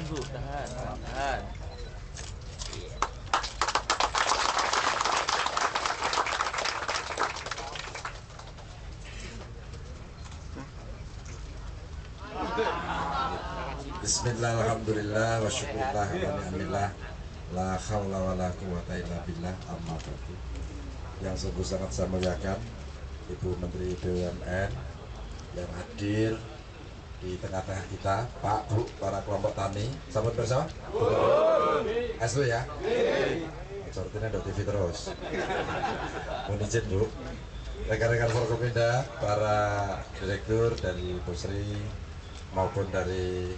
Bu, tahan, tahan. Bismillah, alhamdulillah, wa syukurillah, wa ni'amillah, la khawla wa la quwata illa billah, amma ba'du. Yang sungguh sangat saya muliakan Ibu Menteri BUMN yang hadir di tengah-tengah kita, Pak, Bu, para kelompok tani, sahabat bersama? Asli ya? Sortinya ada TV terus. Mohon izin, Bu. Rekan-rekan Forkopimda, para direktur dari Pusri maupun dari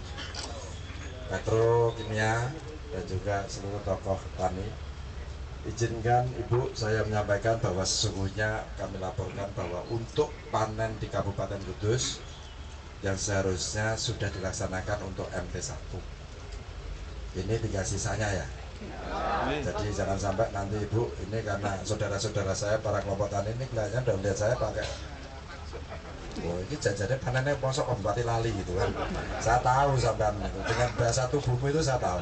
Petrokimia dan juga seluruh tokoh tani, izinkan Ibu saya menyampaikan bahwa sesungguhnya kami laporkan bahwa untuk panen di Kabupaten Kudus yang seharusnya sudah dilaksanakan untuk MT1 ini dikasih sisanya ya. Jadi jangan sampai nanti Ibu, ini karena saudara-saudara saya para kelompok tani ini kelihatannya udah lihat saya pakai, oh ini jajannya panennya mosok Bupati lali gitu kan. Saya tahu sampean itu dengan bahasa tubuhmu itu saya tahu.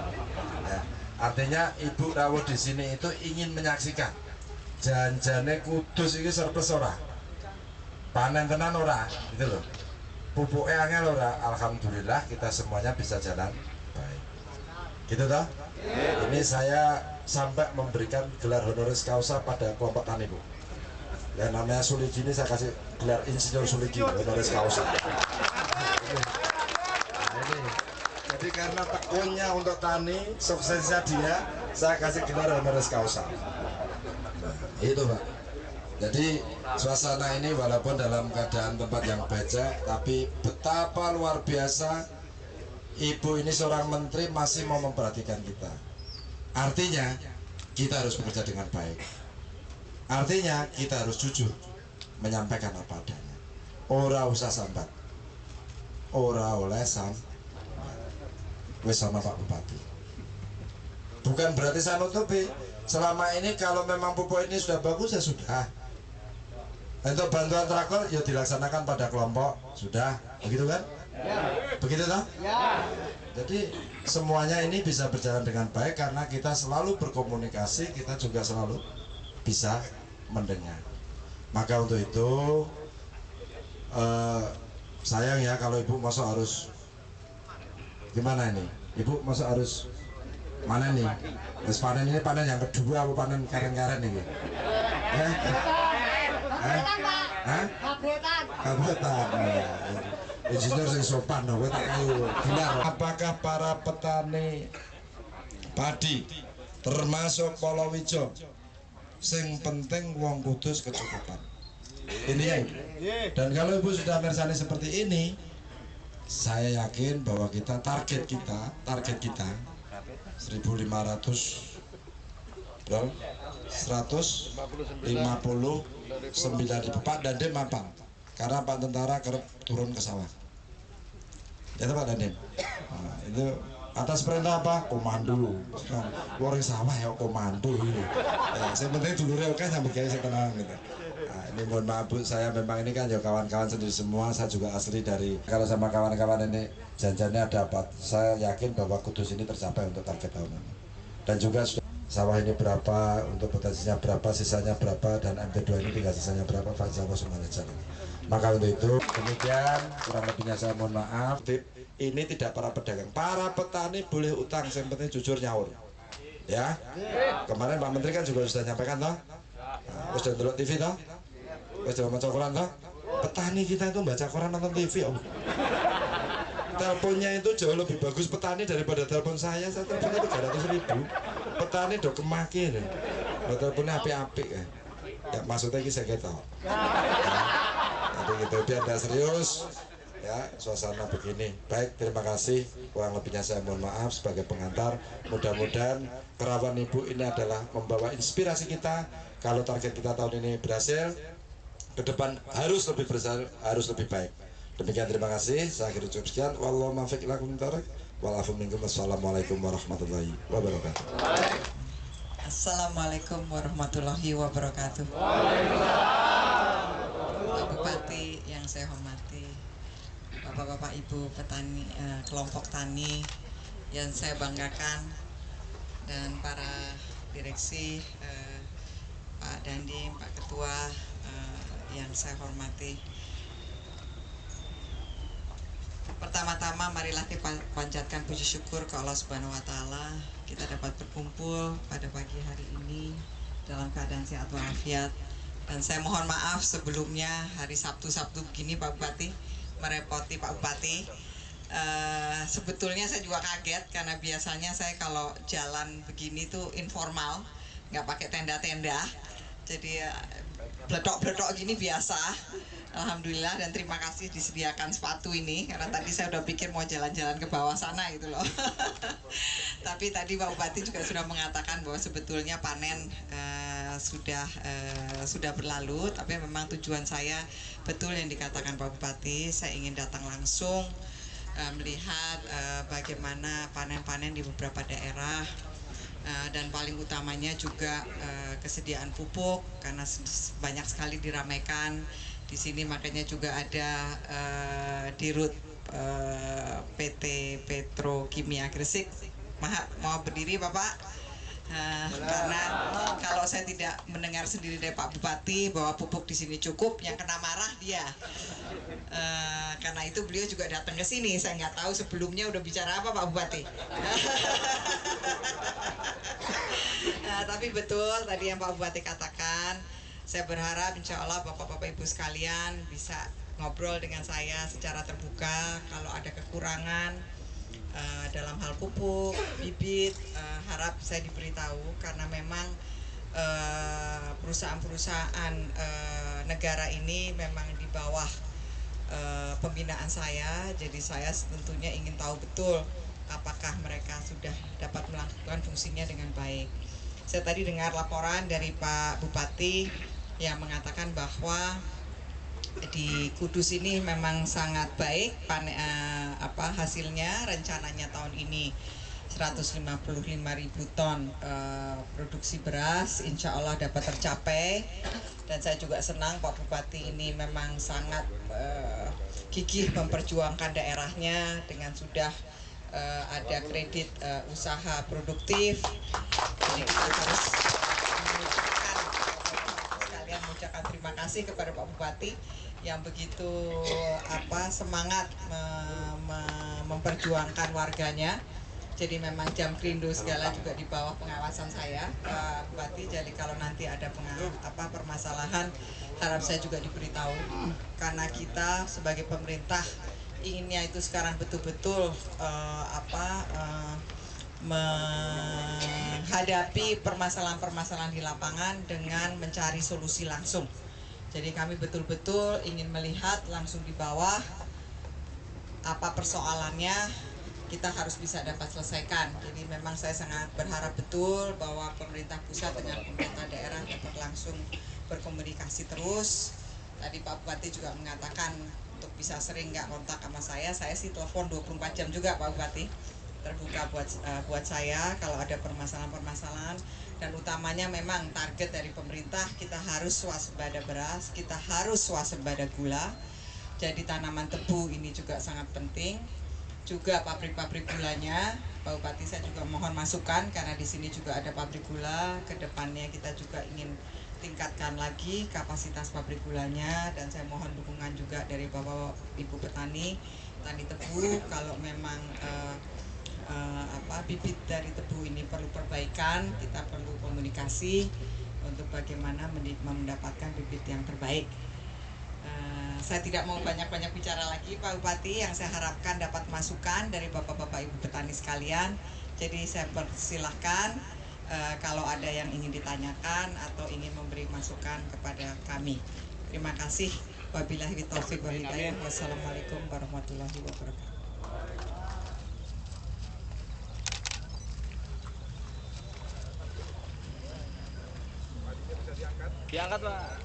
Ya, artinya Ibu rawuh di sini itu ingin menyaksikan janjane Kudus ini surplus ora, panen tenan ora, gitu loh. Pupuknya angel ora, alhamdulillah kita semuanya bisa jalan baik. Gitu toh? Ini saya sampai memberikan gelar honoris causa pada kelompok tani, Bu. Yang namanya Suligi ini saya kasih gelar Insinyur Suligi honoris causa. Nah, ini. Jadi karena tekunnya untuk tani, suksesnya dia, saya kasih gelar honoris causa. Nah, itu Pak. Jadi suasana ini walaupun dalam keadaan tempat yang becek, tapi betapa luar biasa Ibu ini seorang menteri masih mau memperhatikan kita. Artinya kita harus bekerja dengan baik. Artinya kita harus jujur menyampaikan apa adanya. Ora usah sambat, ora oleh wis sama Pak Bupati. Bukan berarti saya nutupi. Selama ini kalau memang pupuk ini sudah bagus ya sudah. Untuk bantuan traktor ya dilaksanakan pada kelompok sudah, begitu kan? Ya. Begitu toh? Ya. Jadi semuanya ini bisa berjalan dengan baik karena kita selalu berkomunikasi, kita juga selalu bisa mendengar. Maka untuk itu sayang ya kalau Ibu masuk harus gimana ini? Ibu masuk harus mana nih? Terus panen ini panen yang kedua apa panen karen-karen ini? Kabutan. Insinyur sing sopan no, tak kayu. Apakah para petani padi termasuk Palawija sing penting wong Kudus kecukupan. Ini ya. Dan kalau Ibu sudah mersani seperti ini, saya yakin bahwa target kita 1.500 berapa? 159.000 Pak Dandim mampang karena Pak Tentara kerap turun ke sawah ya Pak Dandim. Nah, itu atas perintah apa? Komando. Orang sawah ya komando ini. Ya, saya penting dulurnya oke sampai kayak saya tenang gitu. Nah, ini mohon maaf Bu, saya memang ini kan ya kawan-kawan sendiri semua, saya juga asli dari, kalau sama kawan-kawan ini janjinya dapat, saya yakin bahwa Kudus ini tercapai untuk target tahun ini. Dan juga sudah sawah ini berapa, untuk potensinya berapa, sisanya berapa, dan MT2 ini tinggal sisanya berapa, Pak Jawa semuanya jalan. Maka untuk itu, demikian kurang lebihnya saya mohon maaf. Ini tidak para pedagang, para petani boleh utang, yang penting jujur nyaur. Ya, kemarin Pak Menteri kan juga sudah nyampaikan toh, sudah nonton TV toh, sudah baca koran toh. Petani kita itu baca koran nonton TV om. Teleponnya itu jauh lebih bagus petani daripada telepon saya teleponnya 300.000. Petani do kemaki nih, teleponnya api-api ya. Ya maksudnya ini saya kata. Jadi gitu biar tidak serius. Ya, suasana begini. Baik, terima kasih. Kurang lebihnya saya mohon maaf sebagai pengantar. Mudah-mudahan kerawan Ibu ini adalah membawa inspirasi kita. Kalau target kita tahun ini berhasil, ke depan harus lebih besar, harus lebih baik. Demikian terima kasih. Saya akhiri cukup sekian. Wallahu muwaffiq ila aqwamit thoriq. Wassalamualaikum warahmatullahi wabarakatuh. Assalamualaikum warahmatullahi wabarakatuh. Pak Bupati yang saya hormati, Bapak-bapak Ibu petani, kelompok tani yang saya banggakan, dan para direksi, Pak Dandim, Pak Ketua, yang saya hormati. Pertama-tama marilah kita panjatkan puji syukur ke Allah Subhanahu wa taala, kita dapat berkumpul pada pagi hari ini dalam keadaan sehat walafiat. Dan saya mohon maaf sebelumnya, hari Sabtu-Sabtu begini Pak Bupati, merepoti Pak Bupati. Sebetulnya saya juga kaget karena biasanya saya kalau jalan begini tuh informal, nggak pakai tenda-tenda. Jadi bledok-bledok gini biasa. Alhamdulillah, dan terima kasih disediakan sepatu ini, karena tadi saya udah pikir mau jalan-jalan ke bawah sana gitu loh. Tapi tadi Pak Bupati juga sudah mengatakan bahwa sebetulnya panen sudah berlalu, tapi memang tujuan saya betul yang dikatakan Pak Bupati, saya ingin datang langsung melihat bagaimana panen-panen di beberapa daerah. Dan paling utamanya juga kesediaan pupuk, karena banyak sekali diramaikan di sini, makanya juga ada Dirut PT Petrokimia Gresik. Mau berdiri Bapak? Karena kalau saya tidak mendengar sendiri dari Pak Bupati bahwa pupuk di sini cukup, yang kena marah dia. Karena itu beliau juga datang ke sini. Saya nggak tahu sebelumnya udah bicara apa Pak Bupati. Tapi betul tadi yang Pak Bupati katakan. Saya berharap insya Allah Bapak-Bapak Ibu sekalian bisa ngobrol dengan saya secara terbuka. Kalau ada kekurangan dalam hal pupuk, bibit, harap saya diberitahu, karena memang perusahaan-perusahaan negara ini memang di bawah pembinaan saya. Jadi saya tentunya ingin tahu betul apakah mereka sudah dapat melakukan fungsinya dengan baik. Saya tadi dengar laporan dari Pak Bupati yang mengatakan bahwa di Kudus ini memang sangat baik hasilnya. Rencananya tahun ini 155.000 ton produksi beras, insya Allah dapat tercapai. Dan saya juga senang Pak Bupati ini memang sangat gigih memperjuangkan daerahnya dengan sudah ada kredit usaha produktif. Jadi kita harus mengucapkan terima kasih kepada Pak Bupati yang begitu semangat memperjuangkan warganya. Jadi memang jam kerindu segala juga di bawah pengawasan saya, Pak Bupati. Jadi kalau nanti ada permasalahan, harap saya juga diberitahu, karena kita sebagai pemerintah inginnya itu sekarang betul-betul menghadapi permasalahan-permasalahan di lapangan dengan mencari solusi langsung. Jadi kami betul-betul ingin melihat langsung di bawah apa persoalannya, kita harus bisa dapat selesaikan. Jadi memang saya sangat berharap betul bahwa pemerintah pusat dengan pemerintah daerah dapat langsung berkomunikasi terus. Tadi Pak Bupati juga mengatakan untuk bisa sering nggak kontak sama saya sih telepon 24 jam juga Pak Bupati. Terbuka buat saya kalau ada permasalahan-permasalahan, dan utamanya memang target dari pemerintah kita harus swasembada beras, kita harus swasembada gula. Jadi tanaman tebu ini juga sangat penting, juga pabrik-pabrik gulanya. Pak Bupati, saya juga mohon masukan karena di sini juga ada pabrik gula. Kedepannya kita juga ingin tingkatkan lagi kapasitas pabrik gulanya, dan saya mohon dukungan juga dari Bapak Ibu petani tebu. Kalau memang bibit dari tebu ini perlu perbaikan, kita perlu komunikasi untuk bagaimana mendapatkan bibit yang terbaik. Saya tidak mau banyak-banyak bicara lagi Pak Bupati, yang saya harapkan dapat masukan dari Bapak-Bapak Ibu petani sekalian. Jadi saya persilahkan kalau ada yang ingin ditanyakan atau ingin memberi masukan kepada kami. Terima kasih. Wabillahi taufiq wal hidayah. Wassalamualaikum warahmatullahi wabarakatuh. Diangkat Pak.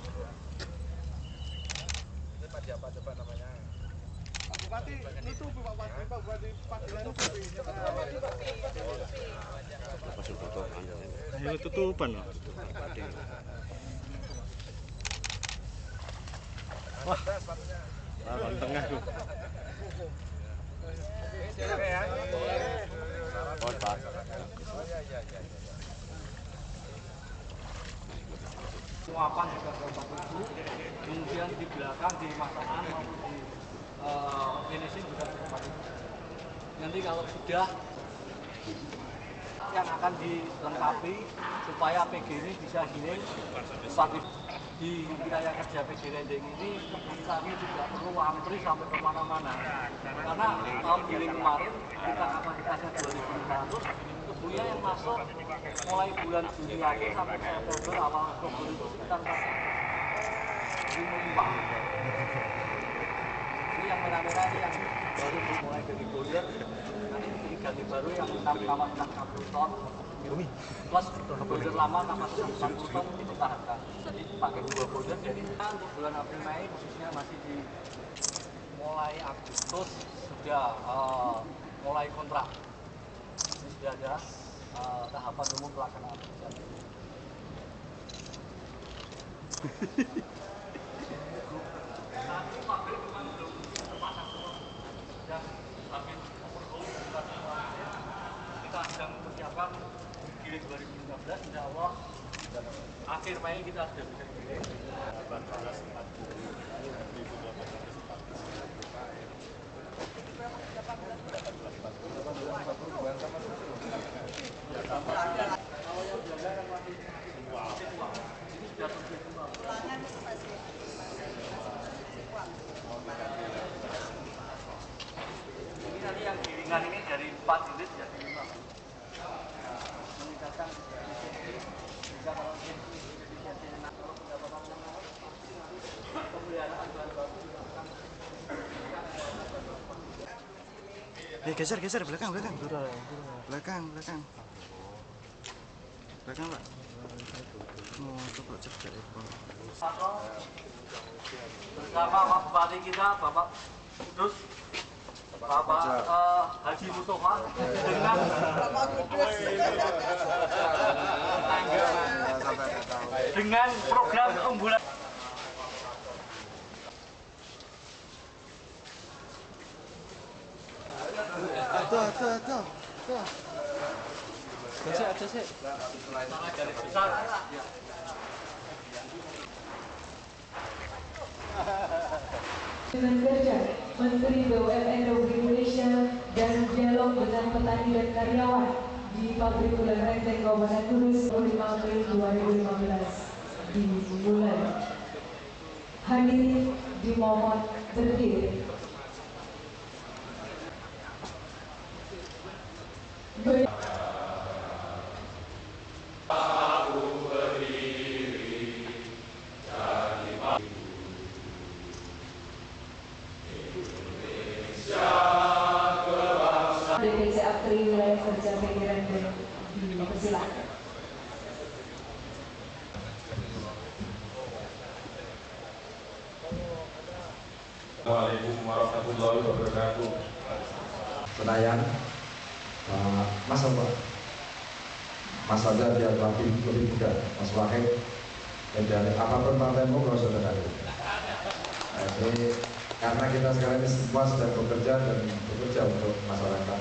Ini Pak siapa coba namanya? Pak Bupati, nutup Pak Bupati, Pak Bupati, Pak Bupati. Ayo tutupan loh. Wah, lawan tengah tuh. Muapan juga ke 47, kemudian di belakang di masakan maupun di finishing juga ke 47. Nanti kalau sudah yang akan dilengkapi supaya PG ini bisa healing di wilayah kerja PG Lendeng ini. Kami tidak perlu antri sampai kemana-mana karena tahun healing kemarin kita kapasitasnya 2.500, kebunya yang masuk mulai bulan Juli akhir sampai September awal Oktober itu sekitar 4.000 melimpah. Ini yang merah-merah ini yang baru mulai dari boiler, nanti diganti baru yang kapasitas 60 ton plus boiler lama kapasitas 40 ton ditahankan. Jadi pakai 2 boiler. Jadi untuk bulan April Mei khususnya masih di mulai Agustus sudah mulai kontrak. Ini sudah ada tahapan umum pelaksanaan kerja. Nanti pabrik memang belum terpasang semua. Dan sambil overhaul kita sedang mempersiapkan giling 2015. Insya Allah akhir Mei kita sudah bisa giling. Ini nanti yang gilingan ini dari 4 unit jadi 5. Meningkatkan bisa kalau efisiensi kalau pendapatan yang naik, pemeliharaan bahan baku juga akan Geser belakang Pak. Oh, coba cek bersama Pak Bupati kita, Bapak Kudus, Bapak Haji Mustafa dengan program keunggulan. Tuh. Aja sih. Garis besar. Dengan kerja Menteri BUMN Republik Indonesia dan dialog dengan petani dan karyawan di pabrik gula Renteng Kabupaten Kudus 25 April 2015 dimulai. Hadirin dimohon berdiri. DPC Apri wilayah kerja PG Lendeng dipersilakan. Assalamualaikum warahmatullahi wabarakatuh. Senayan, Mas Fajar biar lebih muda, Mas Wahid, dan apapun partaimu kalau saudara. Ini karena kita sekarang ini semua sedang bekerja untuk masyarakat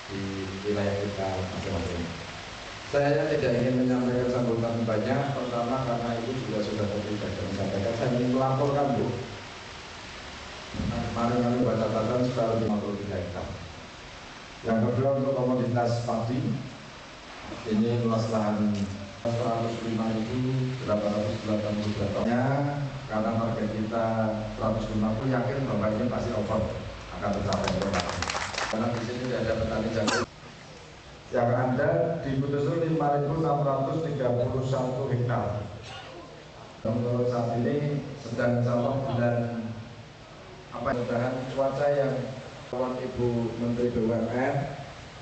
di wilayah kita masing-masing. Saya tidak ingin menyampaikan sambutan banyak, pertama karena itu juga sudah disampaikan. Saya ingin melaporkan Bu. Kemarin kami baca catatan sudah lebih 53 hektar. Yang kedua untuk komoditas padi, ini luas lahan 105.882 tonnya, karena target kita 150, yakin Bapak ini pasti over akan tercapai. Karena di sini tidak ada petani jagung. Yang ada di Kudus 5.631 hektar. Untuk saat ini sedang insya bulan mudah-mudahan cuaca yang kawan Ibu Menteri BUMN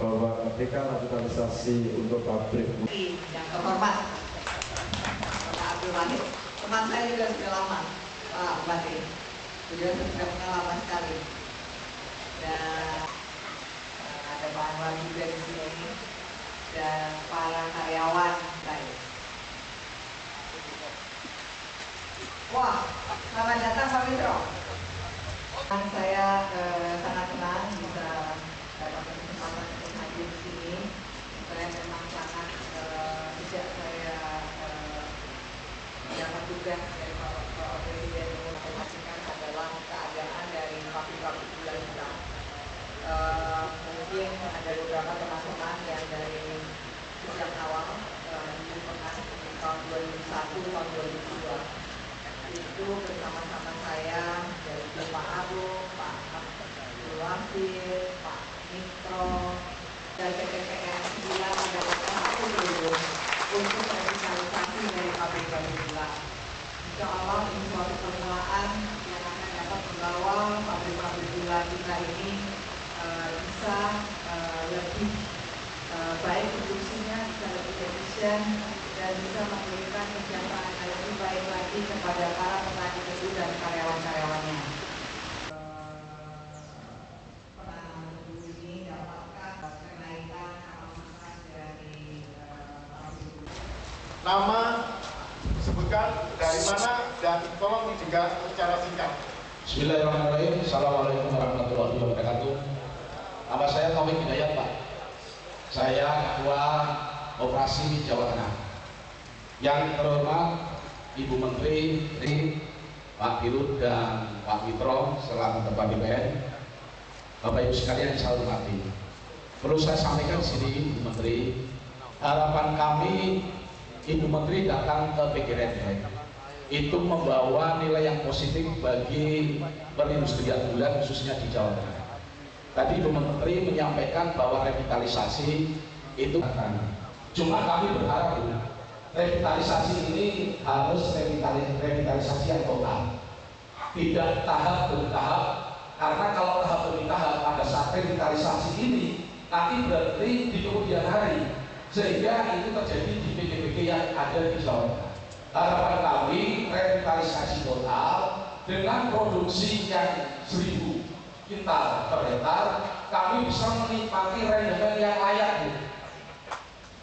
bahwa ketika revitalisasi untuk pabrik yang terhormat Pak Abdul Malik, teman saya juga sudah lama Pak Bupati, sudah pengalaman sekali, dan ada Pak Anwar juga di sini dan para karyawan saya. Wah, selamat datang Pak Mitro. Saya sangat senang bisa dapat kesempatan untuk hadir di sini tahun 2002. Itu bersama-sama saya dari Pak Abu, Pak Abdul Wafir, Pak Mitro, dan PTPN 9 pada waktu itu untuk revitalisasi dari pabrik baru gula. Insya Allah ini suatu permulaan yang akan dapat membawa pabrik-pabrik gula kita ini bisa lebih baik produksinya, bisa lebih efisien, dan bisa memberikan kesejahteraan yang lebih baik lagi kepada para petani tebu dan karyawan-karyawannya. Penanaman tebu ini dapatkan kenaikan kapasitas dari Nama, sebutkan dari mana, dan tolong juga secara singkat. Bismillahirrahmanirrahim. Assalamualaikum warahmatullahi wabarakatuh. Nama saya Taufik Hidayat, Pak. Saya Ketua Operasi Jawa Tengah. Yang terhormat Ibu Menteri, Pak Dirut dan Pak Mitro selaku Ketua DPR, Bapak Ibu sekalian yang saya hormati. Perlu saya sampaikan di sini, Ibu Menteri, harapan kami Ibu Menteri datang ke PGRI itu membawa nilai yang positif bagi perindustrian gula khususnya di Jawa Tengah. Tadi Ibu Menteri menyampaikan bahwa revitalisasi itu cuma kami berharap revitalisasi ini harus revitalisasi yang total, tidak tahap demi tahap, karena kalau tahap demi tahap pada saat revitalisasi ini nanti berarti di kemudian hari, sehingga itu terjadi di PGBG yang ada di Jawa Tengah. Harapan kami revitalisasi total dengan produksi yang 1000 kintal per hektar, kami bisa menikmati rendemen yang layak.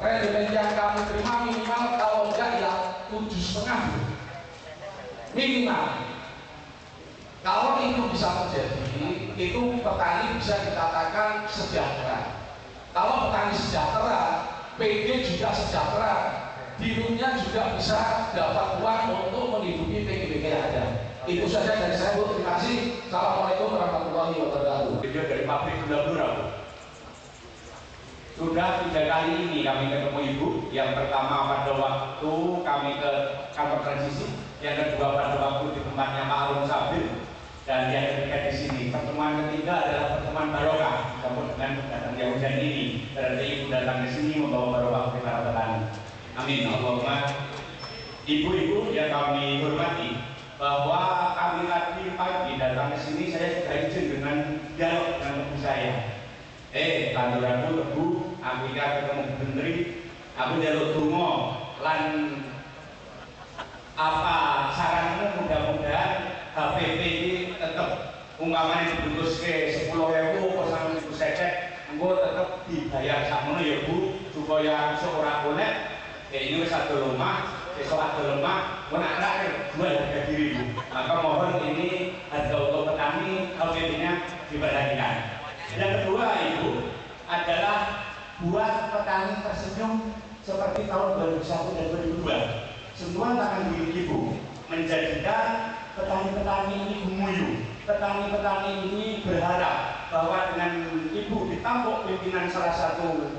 Rendemen yang kami terima minimal kalau enggak ya 7,5 minimal. Kalau itu bisa terjadi, itu petani bisa dikatakan sejahtera. Kalau petani sejahtera, PG juga sejahtera, dirutnya juga bisa dapat uang untuk menghidupi PGBG yang ada. Itu saja dari saya, Bu. Terima kasih. Assalamualaikum warahmatullahi wabarakatuh. Video dari pabrik gula Blora. Sudah 3 kali ini kami ketemu Ibu. Yang pertama pada waktu kami ke kantor transisi, yang kedua pada waktu di tempatnya Pak Arun Sabil, dan yang ketiga di sini. Pertemuan ketiga adalah pertemuan barokah. Namun dengan datangnya hujan ini, berarti Ibu datang ke sini membawa barokah bagi para petani. Amin. Allahumma. Ibu-ibu yang kami hormati, bahwa kami tadi pagi datang ke sini, saya sudah izin dengan dialog dengan tebu saya. Kantor aku tebu, aku ketemu Bu Menteri, aku jaluk tungo, lan apa saranmu, mudah-mudahan HPP ini tetap umpamanya dibungkus ke 10.000 kosan itu secek, engko tetap dibayar sakmono ya Bu, supaya seorang bonek ini satu rumah, besok ada lemah, menak jual harga diri Bu. Maka mohon ini harga untuk petani HPP-nya diperhatikan. Yang kedua Ibu adalah buat petani tersenyum seperti tahun 2001 dan 2002. Semua tangan diri Ibu menjadikan petani-petani ini gemuyu. Petani-petani ini berharap bahwa dengan Ibu ditampuk pimpinan salah satu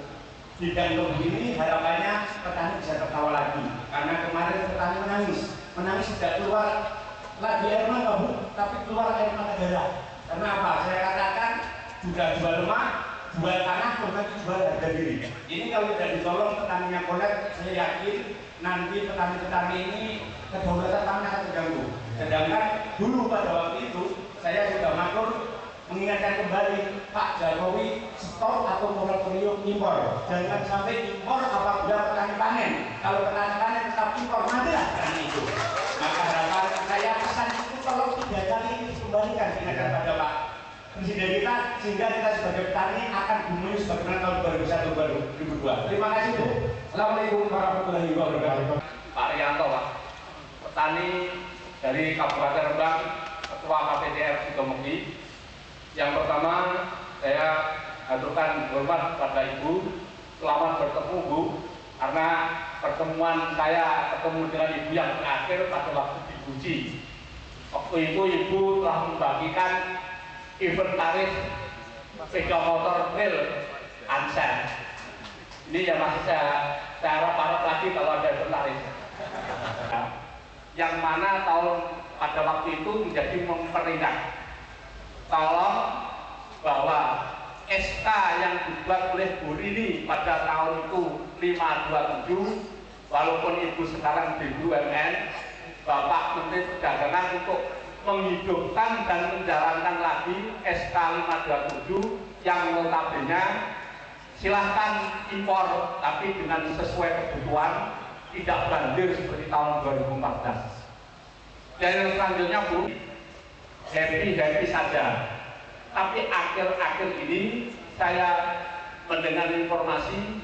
bidang tebu ini, harapannya petani bisa tertawa lagi. Karena kemarin petani menangis tidak keluar lagi air mata Bu, tapi keluar air mata darah. Karena apa? Saya katakan sudah jual lemah, jual tanah, kemudian jual harga diri. Ini kalau tidak ditolong petaninya kolek, saya yakin nanti petani-petani ini kedaulatan tanah akan terganggu. Sedangkan dulu pada waktu itu saya sudah matur mengingatkan kembali Pak Jokowi, stop atau moratorium impor. Jangan sampai impor apabila petani panen. Kalau petani panen tetap impor, matilah petani itu. Maka harapan saya pesan itu tolong 3 kali dikembalikan ingatkan pada Pak Presiden kita, sehingga kita sebagai petani akan bumi sebagaimana tahun 2001-2002. Terima kasih Bu. Assalamualaikum warahmatullahi wabarakatuh. Pak Rianto, Pak, petani dari Kabupaten Rembang, Ketua KPTR Sidomukti. Yang pertama, saya haturkan hormat pada Ibu, selamat bertemu Bu, karena pertemuan saya ketemu dengan Ibu yang terakhir pada waktu di Guji. Waktu itu Ibu telah membagikan inventaris sepeda motor trail Ansel. Ini yang masih saya harap lagi kalau ada inventaris. yang mana pada waktu itu menjadi memperingat. Tolong bahwa SK yang dibuat oleh Bu Rini pada tahun itu 527, walaupun Ibu sekarang di BUMN, Bapak Menteri Perdagangan untuk menghidupkan dan menjalankan lagi SK 527 yang notabene silahkan impor tapi dengan sesuai kebutuhan, tidak banjir seperti tahun 2014. Dan yang selanjutnya Bu, happy saja. Tapi akhir-akhir ini saya mendengar informasi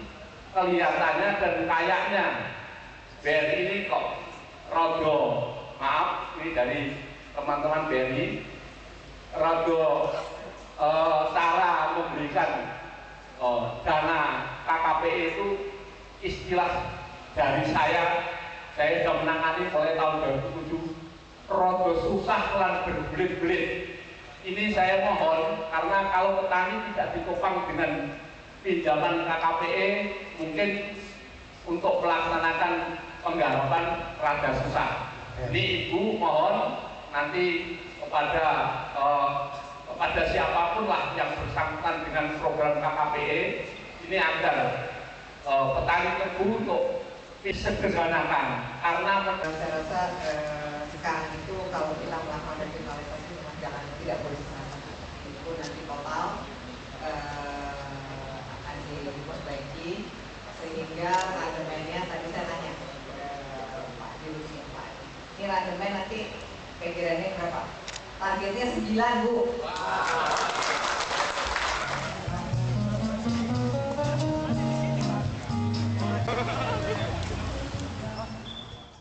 kelihatannya dan kayaknya BRI ini kok rodo, maaf ini dari teman-teman BRI, rodo cara memberikan dana KKPE itu istilah dari saya sudah menangani mulai tahun 2007, rodo susah lan berbelit-belit. Ini saya mohon, karena kalau petani tidak ditopang dengan pinjaman KKPE, mungkin untuk melaksanakan penggarapan rada susah. Ini Ibu mohon nanti kepada siapapun lah yang bersangkutan dengan program KKPE ini agar petani tebu untuk disederhanakan, karena saya rasa sekarang itu kalau kita melakukan regionalisasi memang jangan tidak boleh sembarangan. Itu nanti total akan diperbaiki sehingga randemennya tadi saya tanya Pak Dirus ya Pak, ini randemen nanti kira-kira berapa? Targetnya 9 Bu.